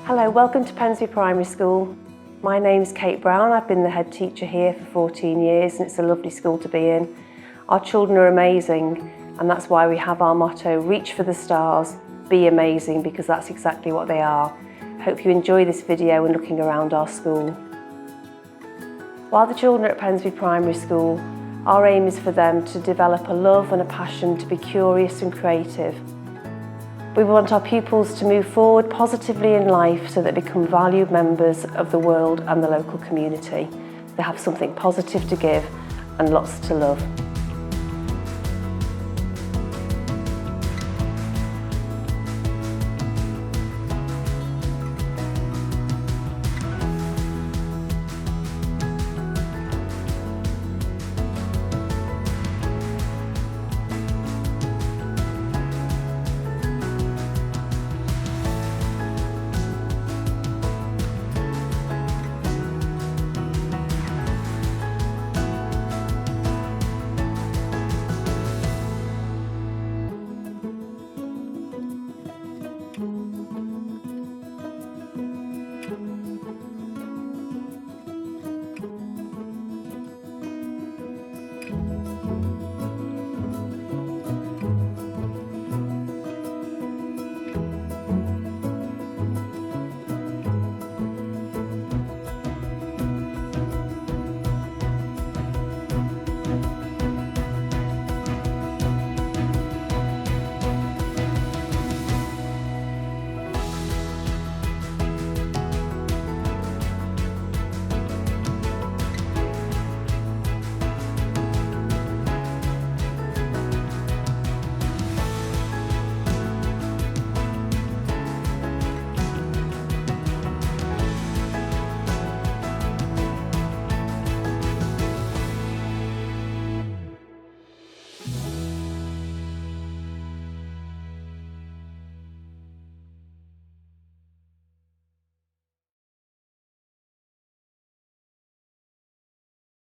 Hello, welcome to Pensby Primary School. My name's Kate Brown. I've been the head teacher here for 14 years and it's a lovely school to be in. Our children are amazing and that's why we have our motto, reach for the stars, be amazing, because that's exactly what they are. Hope you enjoy this video and looking around our school. While the children are at Pensby Primary School, our aim is for them to develop a love and a passion to be curious and creative. We want our pupils to move forward positively in life so that they become valued members of the world and the local community. They have something positive to give and lots to love.